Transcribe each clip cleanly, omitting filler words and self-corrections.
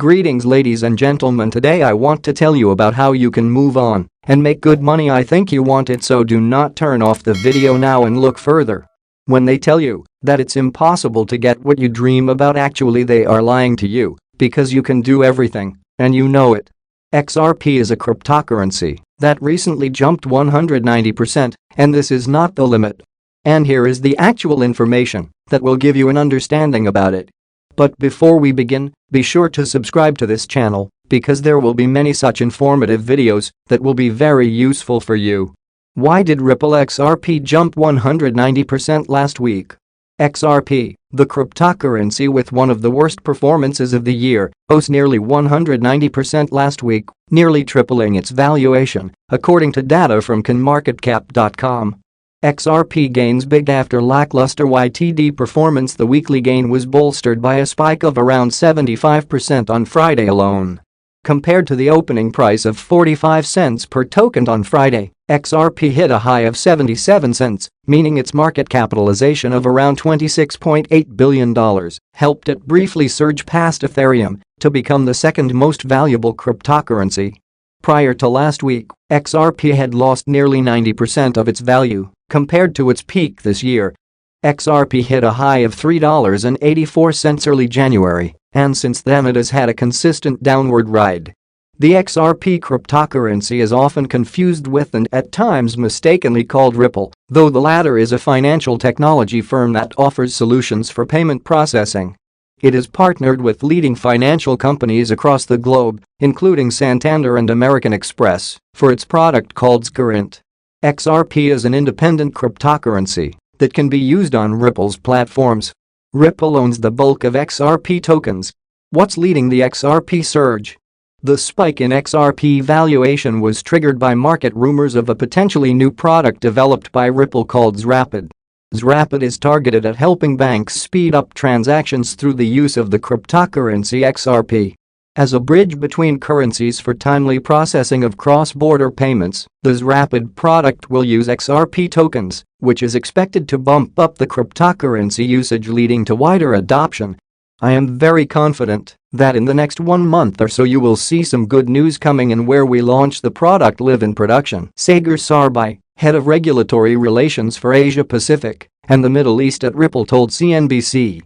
Greetings ladies and gentlemen, today I want to tell you about how you can move on and make good money. I think you want it, so do not turn off the video now and look further. When they tell you that it's impossible to get what you dream about, actually they are lying to you, because you can do everything, and you know it. XRP is a cryptocurrency that recently jumped 190%, and this is not the limit. And here is the actual information that will give you an understanding about it. But before we begin, be sure to subscribe to this channel because there will be many such informative videos that will be very useful for you. Why did Ripple XRP jump 190% last week? XRP, the cryptocurrency with one of the worst performances of the year, rose nearly 190% last week, nearly tripling its valuation, according to data from CoinMarketCap.com. XRP gains big after lackluster YTD performance. The weekly gain was bolstered by a spike of around 75% on Friday alone. Compared to the opening price of 45 cents per token on Friday, XRP hit a high of 77 cents, meaning its market capitalization of around $26.8 billion helped it briefly surge past Ethereum to become the second most valuable cryptocurrency. Prior to last week, XRP had lost nearly 90% of its value compared to its peak this year. XRP hit a high of $3.84 early January, and since then it has had a consistent downward ride. The XRP cryptocurrency is often confused with and at times mistakenly called Ripple, though the latter is a financial technology firm that offers solutions for payment processing. It is partnered with leading financial companies across the globe, including Santander and American Express, for its product called Cbdcs. XRP is an independent cryptocurrency that can be used on Ripple's platforms. Ripple owns the bulk of XRP tokens. What's leading the XRP surge? The spike in XRP valuation was triggered by market rumors of a potentially new product developed by Ripple called Xrapid. Xrapid is targeted at helping banks speed up transactions through the use of the cryptocurrency XRP. As a bridge between currencies for timely processing of cross-border payments, the Xrapid product will use XRP tokens, which is expected to bump up the cryptocurrency usage, leading to wider adoption. I am very confident that in the next 1 month or so you will see some good news coming in where we launch the product live in production. Sagar Sarbai, head of regulatory relations for Asia Pacific and the Middle East at Ripple, told CNBC.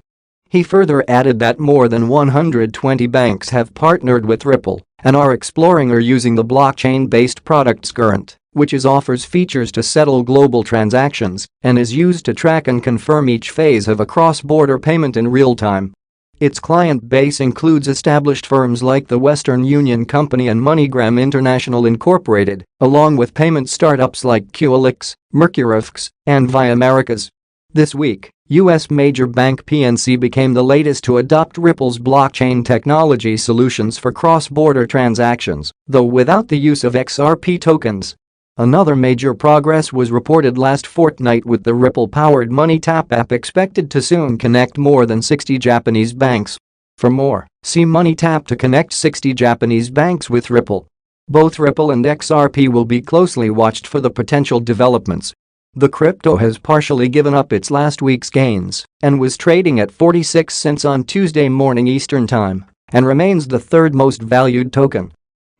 He further added that more than 120 banks have partnered with Ripple and are exploring or using the blockchain-based product Cbdcs, which offers features to settle global transactions and is used to track and confirm each phase of a cross-border payment in real time. Its client base includes established firms like the Western Union Company and MoneyGram International Incorporated, along with payment startups like QLX, Mercurifx, and Via Americas. This week, U.S. major bank PNC became the latest to adopt Ripple's blockchain technology solutions for cross-border transactions, though without the use of XRP tokens. Another major progress was reported last fortnight, with the Ripple-powered MoneyTap app expected to soon connect more than 60 Japanese banks. For more, see MoneyTap to connect 60 Japanese banks with Ripple. Both Ripple and XRP will be closely watched for the potential developments. The crypto has partially given up its last week's gains and was trading at 46 cents on Tuesday morning Eastern Time and remains the third most valued token.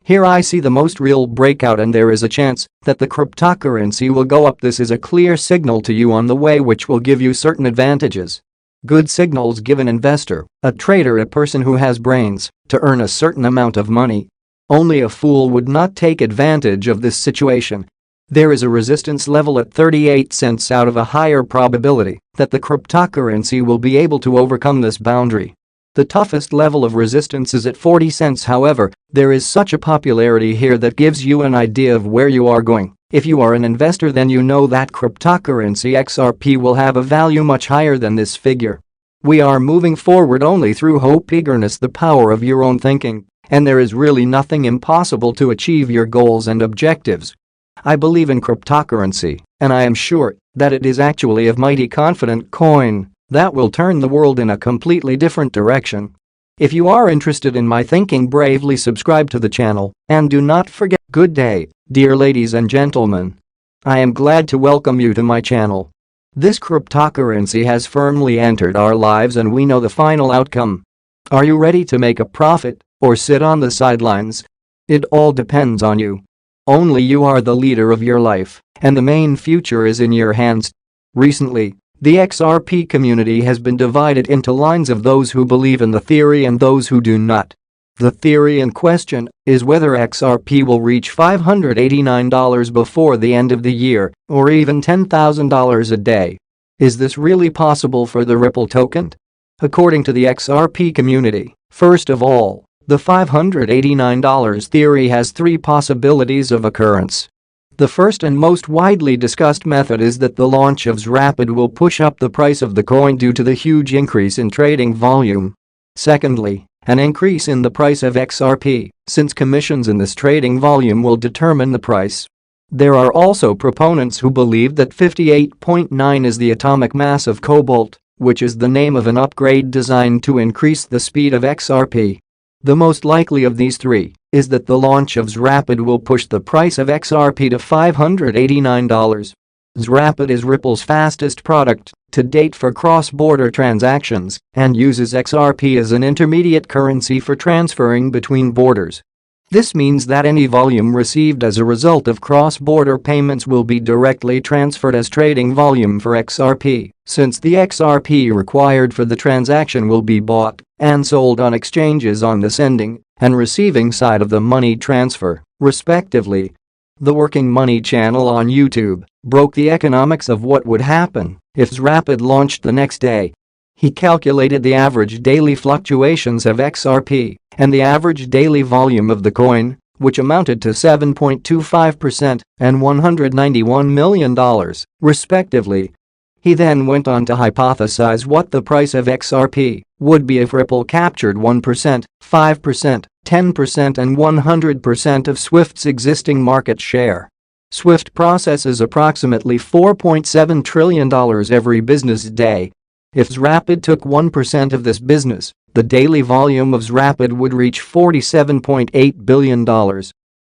Here I see the most real breakout, and there is a chance that the cryptocurrency will go up. This is a clear signal to you on the way, which will give you certain advantages. Good signals give an investor, a trader, a person who has brains, to earn a certain amount of money. Only a fool would not take advantage of this situation. There is a resistance level at 38 cents out of a higher probability that the cryptocurrency will be able to overcome this boundary. The toughest level of resistance is at 40 cents. However, there is such a popularity here that gives you an idea of where you are going. If you are an investor, then you know that cryptocurrency XRP will have a value much higher than this figure. We are moving forward only through hope, eagerness, the power of your own thinking, and there is really nothing impossible to achieve your goals and objectives. I believe in cryptocurrency, and I am sure that it is actually a mighty confident coin that will turn the world in a completely different direction. If you are interested in my thinking, bravely subscribe to the channel and do not forget. Good day, dear ladies and gentlemen. I am glad to welcome you to my channel. This cryptocurrency has firmly entered our lives and we know the final outcome. Are you ready to make a profit or sit on the sidelines? It all depends on you. Only you are the leader of your life, and the main future is in your hands. Recently, the XRP community has been divided into lines of those who believe in the theory and those who do not. The theory in question is whether XRP will reach $589 before the end of the year, or even $10,000 a day. Is this really possible for the Ripple token? According to the XRP community, first of all, the $589 theory has three possibilities of occurrence. The first and most widely discussed method is that the launch of Rapid will push up the price of the coin due to the huge increase in trading volume. Secondly, an increase in the price of XRP, since commissions in this trading volume will determine the price. There are also proponents who believe that 58.9 is the atomic mass of cobalt, which is the name of an upgrade designed to increase the speed of XRP. The most likely of these three is that the launch of Rapid will push the price of XRP to $589. Rapid is Ripple's fastest product to date for cross-border transactions and uses XRP as an intermediate currency for transferring between borders. This means that any volume received as a result of cross-border payments will be directly transferred as trading volume for XRP, since the XRP required for the transaction will be bought and sold on exchanges on the sending and receiving side of the money transfer, respectively. The Working Money channel on YouTube broke the economics of what would happen if Rapid launched the next day. He calculated the average daily fluctuations of XRP and the average daily volume of the coin, which amounted to 7.25% and $191 million, respectively. He then went on to hypothesize what the price of XRP would be if Ripple captured 1%, 5%, 10% and 100% of Swift's existing market share. Swift processes approximately $4.7 trillion every business day. If Rapid took 1% of this business, the daily volume of Rapid would reach $47.8 billion.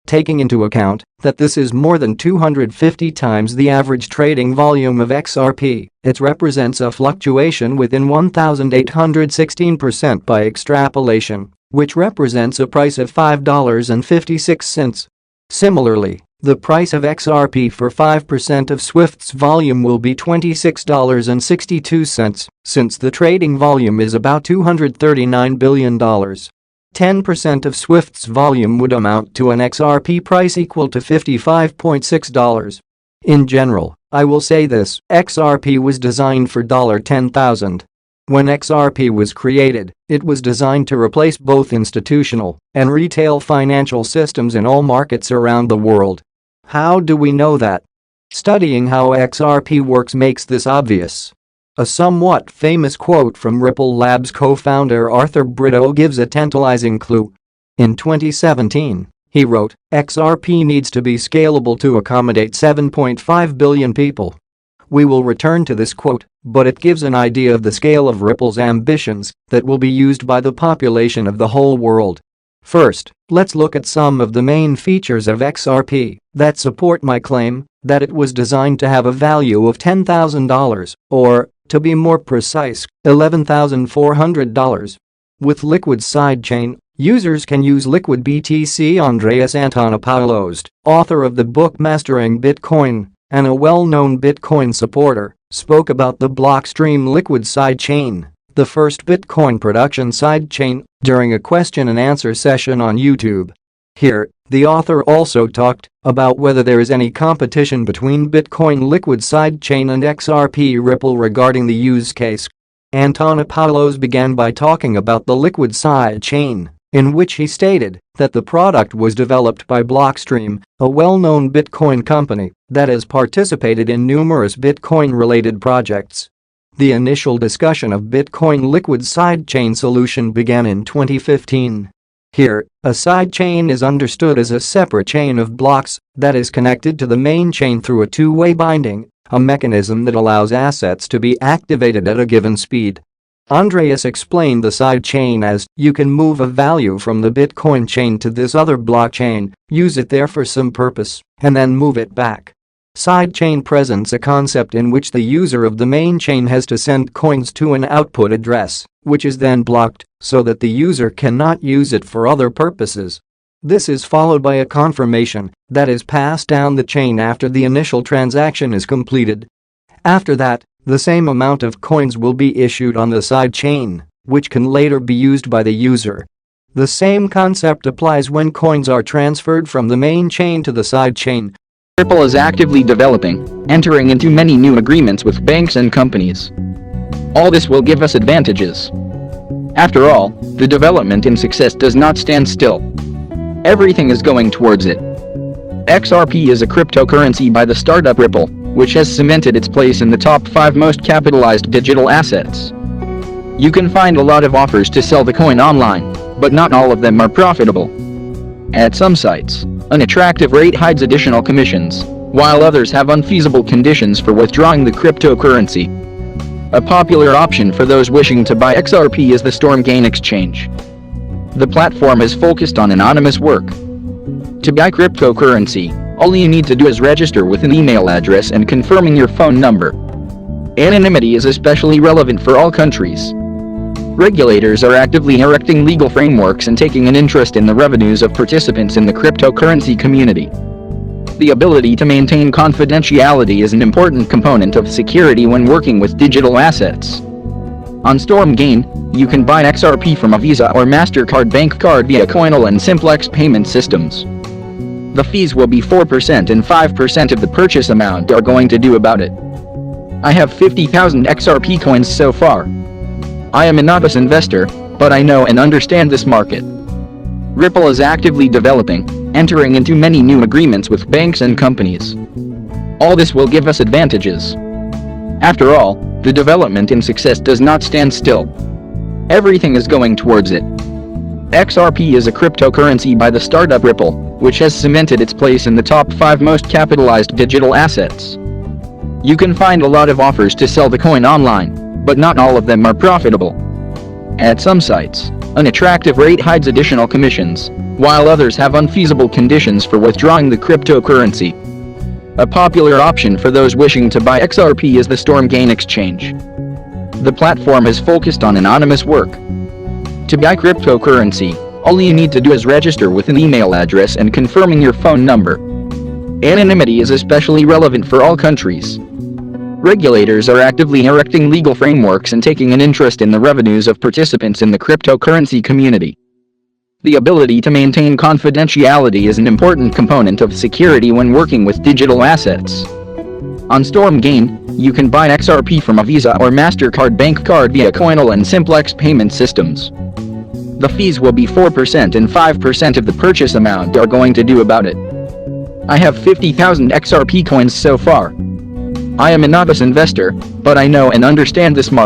Taking into account that this is more than 250 times the average trading volume of XRP, it represents a fluctuation within 1,816% by extrapolation, which represents a price of $5.56. Similarly, the price of XRP for 5% of Swift's volume will be $26.62, since the trading volume is about $239 billion. 10% of Swift's volume would amount to an XRP price equal to $55.6. In general, I will say this, XRP was designed for $10,000. When XRP was created, it was designed to replace both institutional and retail financial systems in all markets around the world. How do we know that? Studying how XRP works makes this obvious. A somewhat famous quote from Ripple Labs co-founder Arthur Brito gives a tantalizing clue. In 2017, he wrote, "XRP needs to be scalable to accommodate 7.5 billion people." We will return to this quote, but it gives an idea of the scale of Ripple's ambitions that will be used by the population of the whole world. First, let's look at some of the main features of XRP that support my claim that it was designed to have a value of $10,000, or, to be more precise, $11,400. With Liquid sidechain, users can use Liquid BTC. Andreas Antonopoulos, author of the book Mastering Bitcoin and a well-known Bitcoin supporter, spoke about the Blockstream Liquid sidechain, the first Bitcoin production sidechain, during a question-and-answer session on YouTube. Here, the author also talked about whether there is any competition between Bitcoin Liquid sidechain and XRP Ripple regarding the use case. Antonopoulos began by talking about the Liquid sidechain, in which he stated that the product was developed by Blockstream, a well-known Bitcoin company that has participated in numerous Bitcoin-related projects. The initial discussion of Bitcoin Liquid sidechain solution began in 2015. Here, a sidechain is understood as a separate chain of blocks that is connected to the main chain through a two-way binding, a mechanism that allows assets to be activated at a given speed. Andreas explained the sidechain as, you can move a value from the Bitcoin chain to this other blockchain, use it there for some purpose, and then move it back. Sidechain presents a concept in which the user of the main chain has to send coins to an output address, which is then blocked so that the user cannot use it for other purposes. This is followed by a confirmation that is passed down the chain after the initial transaction is completed. After that, the same amount of coins will be issued on the side chain, which can later be used by the user. The same concept applies when coins are transferred from the main chain to the side chain. Ripple is actively developing, entering into many new agreements with banks and companies. All this will give us advantages. After all, the development and success does not stand still. Everything is going towards it. XRP is a cryptocurrency by the startup Ripple, which has cemented its place in the top 5 most capitalized digital assets. You can find a lot of offers to sell the coin online, but not all of them are profitable. At some sites, an attractive rate hides additional commissions, while others have unfeasible conditions for withdrawing the cryptocurrency. A popular option for those wishing to buy XRP is the Stormgain exchange. The platform is focused on anonymous work. To buy cryptocurrency, all you need to do is register with an email address and confirming your phone number. Anonymity is especially relevant for all countries. Regulators are actively erecting legal frameworks and taking an interest in the revenues of participants in the cryptocurrency community. The ability to maintain confidentiality is an important component of security when working with digital assets. On Stormgain, you can buy XRP from a Visa or MasterCard bank card via Coinal and Simplex payment systems. The fees will be 4% and 5% of the purchase amount are going to do about it. I have 50,000 XRP coins so far. I am a novice investor, but I know and understand this market. Ripple is actively developing, entering into many new agreements with banks and companies. All this will give us advantages. After all, the development and success does not stand still. Everything is going towards it. XRP is a cryptocurrency by the startup Ripple, which has cemented its place in the top 5 most capitalized digital assets. You can find a lot of offers to sell the coin online, but not all of them are profitable. At some sites, an attractive rate hides additional commissions, while others have unfeasible conditions for withdrawing the cryptocurrency. A popular option for those wishing to buy XRP is the Stormgain exchange. The platform is focused on anonymous work. To buy cryptocurrency, all you need to do is register with an email address and confirming your phone number. Anonymity is especially relevant for all countries. Regulators are actively erecting legal frameworks and taking an interest in the revenues of participants in the cryptocurrency community. The ability to maintain confidentiality is an important component of security when working with digital assets. On Stormgain, you can buy XRP from a Visa or MasterCard bank card via Coinal and Simplex payment systems. The fees will be 4% and 5% of the purchase amount are going to do about it. I have 50,000 XRP coins so far. I am a novice investor, but I know and understand this market.